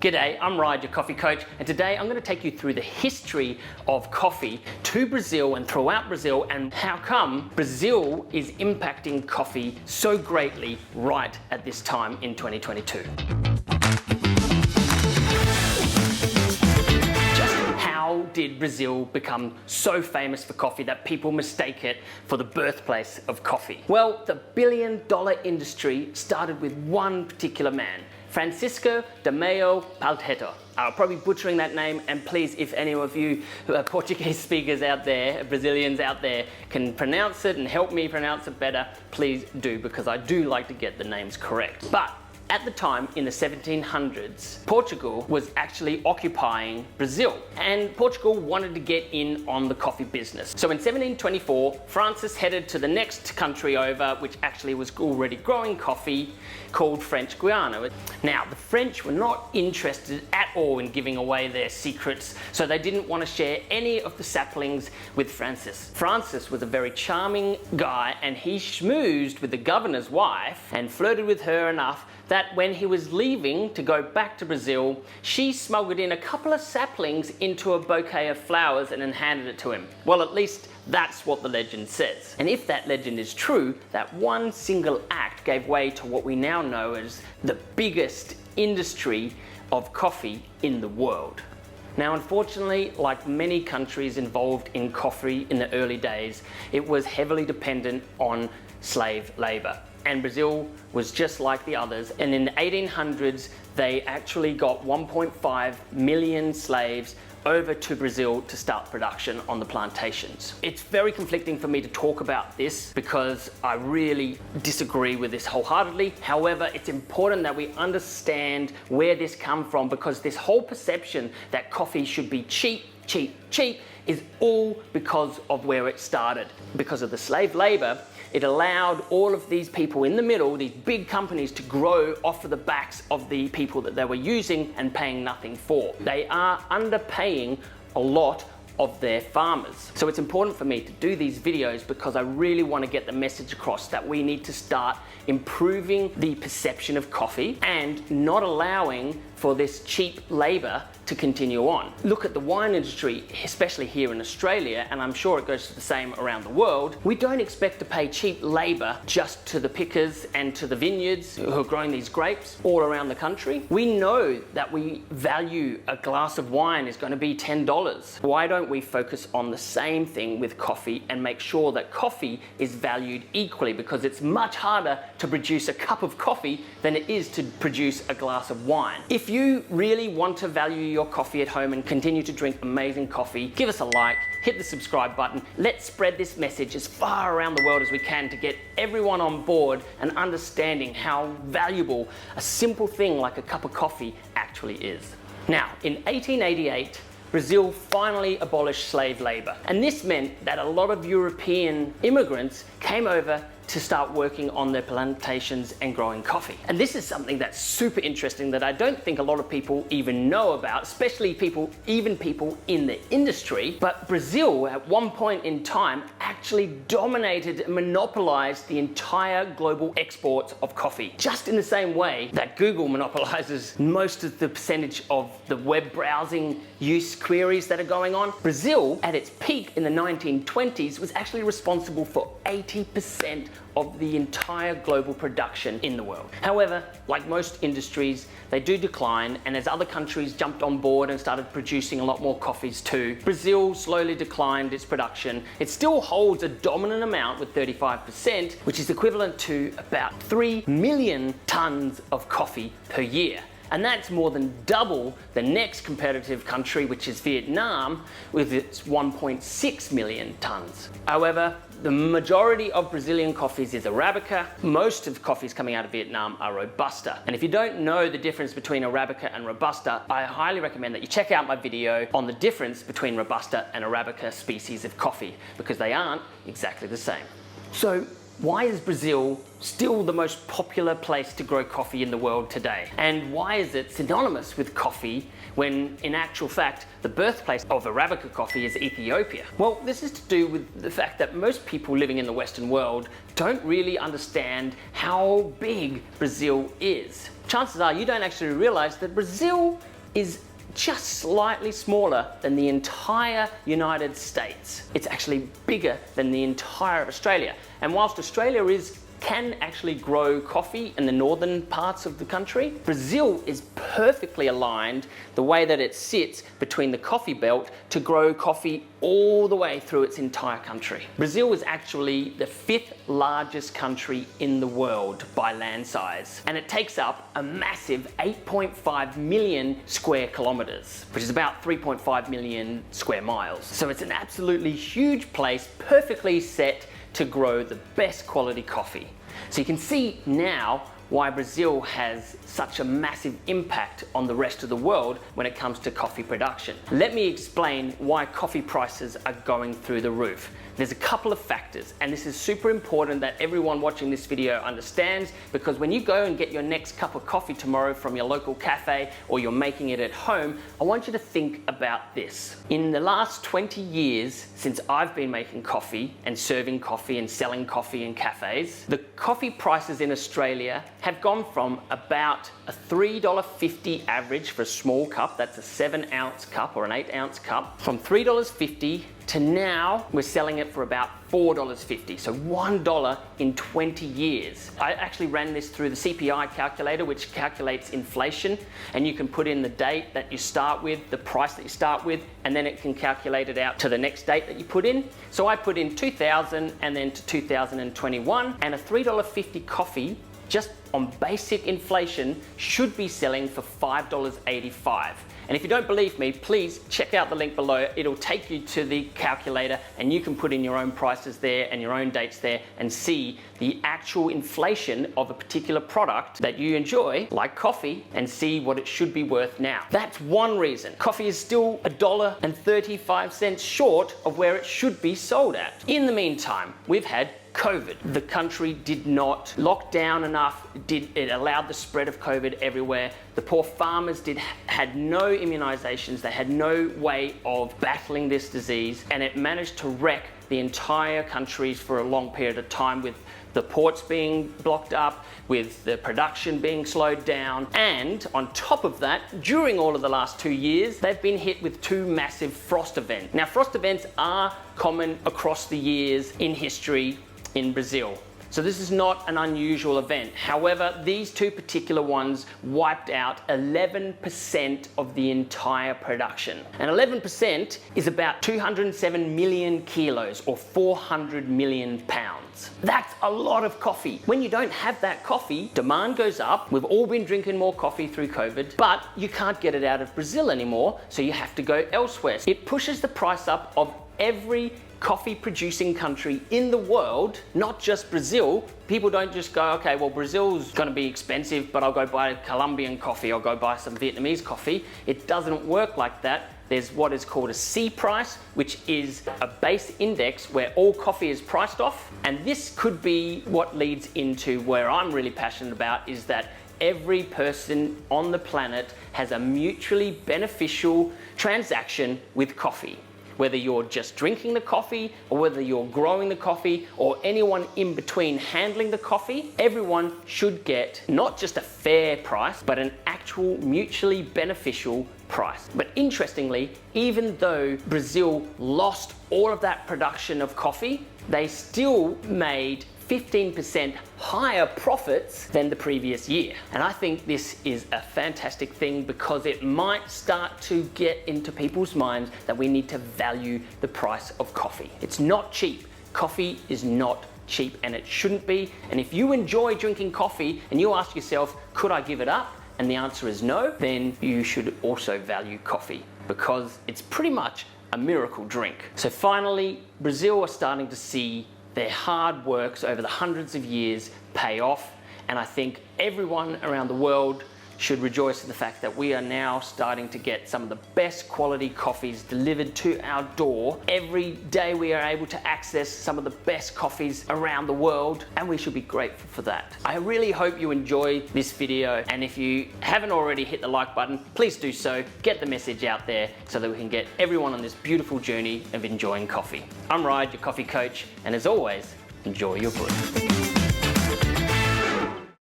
G'day, I'm Ryan, your coffee coach, and today I'm going to take you through the history of coffee to Brazil and throughout Brazil and how come Brazil is impacting coffee so greatly right at this time in 2022. How did Brazil become so famous for coffee that people mistake it for the birthplace of coffee? Well, the billion-dollar industry started with one particular man, Francisco de Maio Palteto. I'm probably butchering that name, and please, if any of you Portuguese speakers out there, Brazilians out there, can pronounce it and help me pronounce it better, please do, because I do like to get the names correct. But at the time, in the 1700s, Portugal was actually occupying Brazil, and Portugal wanted to get in on the coffee business. So in 1724, Francis headed to the next country over, which actually was already growing coffee, called French Guiana. Now, the French were not interested at all in giving away their secrets, so they didn't want to share any of the saplings with Francis. Francis was a very charming guy, and he schmoozed with the governor's wife and flirted with her enough that when he was leaving to go back to Brazil, she smuggled in a couple of saplings into a bouquet of flowers and then handed it to him. Well, at least that's what the legend says. And if that legend is true, that one single act gave way to what we now know as the biggest industry of coffee in the world. Now, unfortunately, like many countries involved in coffee in the early days, it was heavily dependent on slave labor. And Brazil was just like the others. And in the 1800s, they actually got 1.5 million slaves over to Brazil to start production on the plantations. It's very conflicting for me to talk about this because I really disagree with this wholeheartedly. However, it's important that we understand where this comes from, because this whole perception that coffee should be cheap is all because of where it started. Because of the slave labor, it allowed all of these people in the middle, these big companies, to grow off of the backs of the people that they were using and paying nothing for. They are underpaying a lot of their farmers. So it's important for me to do these videos because I really want to get the message across that we need to start improving the perception of coffee and not allowing for this cheap labor to continue on. Look at the wine industry, especially here in Australia, and I'm sure it goes to the same around the world. We don't expect to pay cheap labor just to the pickers and to the vineyards who are growing these grapes all around the country. We know that we value a glass of wine is going to be $10. Why don't we focus on the same thing with coffee and make sure that coffee is valued equally? Because it's much harder to produce a cup of coffee than it is to produce a glass of wine. If you really want to value your coffee at home and continue to drink amazing coffee, give us a like, hit the subscribe button. Let's spread this message as far around the world as we can to get everyone on board and understanding how valuable a simple thing like a cup of coffee actually is. Now, in 1888, Brazil finally abolished slave labor. And this meant that a lot of European immigrants came over to start working on their plantations and growing coffee. And this is something that's super interesting that I don't think a lot of people even know about, especially people in the industry. But Brazil, at one point in time, actually dominated and monopolized the entire global exports of coffee. Just in the same way that Google monopolizes most of the percentage of the web browsing use queries that are going on, Brazil, at its peak in the 1920s, was actually responsible for 80% of the entire global production in the world. However, like most industries, they do decline, and as other countries jumped on board and started producing a lot more coffees too, Brazil slowly declined its production. It still holds a dominant amount with 35%, which is equivalent to about 3 million tons of coffee per year. And that's more than double the next competitive country, which is Vietnam, with its 1.6 million tons. However, the majority of Brazilian coffees is Arabica. Most of the coffees coming out of Vietnam are Robusta. And if you don't know the difference between Arabica and Robusta, I highly recommend that you check out my video on the difference between Robusta and Arabica species of coffee, because they aren't exactly the same. So, why is Brazil still the most popular place to grow coffee in the world today? And why is it synonymous with coffee when in actual fact the birthplace of Arabica coffee is Ethiopia? Well, this is to do with the fact that most people living in the Western world don't really understand how big Brazil is. Chances are you don't actually realize that Brazil is just slightly smaller than the entire United States. It's actually bigger than the entire Australia. And whilst Australia can actually grow coffee in the northern parts of the country, Brazil is perfectly aligned the way that it sits between the coffee belt to grow coffee all the way through its entire country. Brazil is actually the 5th largest country in the world by land size, and it takes up a massive 8.5 million square kilometers, which is about 3.5 million square miles. So it's an absolutely huge place, perfectly set to grow the best quality coffee. So you can see now why Brazil has such a massive impact on the rest of the world when it comes to coffee production. Let me explain why coffee prices are going through the roof. There's a couple of factors, and this is super important that everyone watching this video understands, because when you go and get your next cup of coffee tomorrow from your local cafe, or you're making it at home, I want you to think about this. In the last 20 years since I've been making coffee and serving coffee and selling coffee in cafes, the coffee prices in Australia have gone from about a $3.50 average for a small cup, that's a 7-ounce cup or an 8-ounce cup, from $3.50 to now we're selling it for about $4.50, so $1 in 20 years. I actually ran this through the Cpi Calculator, which calculates inflation, and you can put in the date that you start with, the price that you start with, and then it can calculate it out to the next date that you put in. So I put in 2000 and then to 2021, and a $3.50 coffee, just on basic inflation, should be selling for $5.85. And if you don't believe me, please check out the link below. It'll take you to the calculator and you can put in your own prices there and your own dates there and see the actual inflation of a particular product that you enjoy, like coffee, and see what it should be worth now. That's one reason. Coffee is still $1.35 short of where it should be sold at. In the meantime, we've had COVID. The country did not lock down enough. It allowed the spread of COVID everywhere. The poor farmers had no immunizations. They had no way of battling this disease, and it managed to wreck the entire countries for a long period of time, with the ports being blocked up, with the production being slowed down. And on top of that, during all of the last 2 years, they've been hit with 2 massive frost events. Now, frost events are common across the years in history in Brazil. So this is not an unusual event. However, these 2 particular ones wiped out 11% of the entire production. And 11% is about 207 million kilos or 400 million pounds. That's a lot of coffee. When you don't have that coffee, demand goes up. We've all been drinking more coffee through COVID, but you can't get it out of Brazil anymore, so you have to go elsewhere. It pushes the price up of every coffee producing country in the world, not just Brazil. People don't just go, okay, well, Brazil's gonna be expensive, but I'll go buy Colombian coffee, I'll go buy some Vietnamese coffee. It doesn't work like that. There's what is called a C price, which is a base index where all coffee is priced off. And this could be what leads into where I'm really passionate about, is that every person on the planet has a mutually beneficial transaction with coffee. Whether you're just drinking the coffee, or whether you're growing the coffee, or anyone in between handling the coffee, everyone should get not just a fair price, but an actual mutually beneficial price. But interestingly, even though Brazil lost all of that production of coffee, they still made 15% higher profits than the previous year. And I think this is a fantastic thing, because it might start to get into people's minds that we need to value the price of coffee. It's not cheap. Coffee is not cheap, and it shouldn't be. And if you enjoy drinking coffee and you ask yourself, could I give it up? And the answer is no, then you should also value coffee, because it's pretty much a miracle drink. So finally, Brazil are starting to see their hard works over the hundreds of years pay off, and I think everyone around the world should rejoice in the fact that we are now starting to get some of the best quality coffees delivered to our door. Every day we are able to access some of the best coffees around the world, and we should be grateful for that. I really hope you enjoy this video, and if you haven't already hit the like button, please do so. Get the message out there so that we can get everyone on this beautiful journey of enjoying coffee. I'm Ryan, your coffee coach, and as always, enjoy your brew.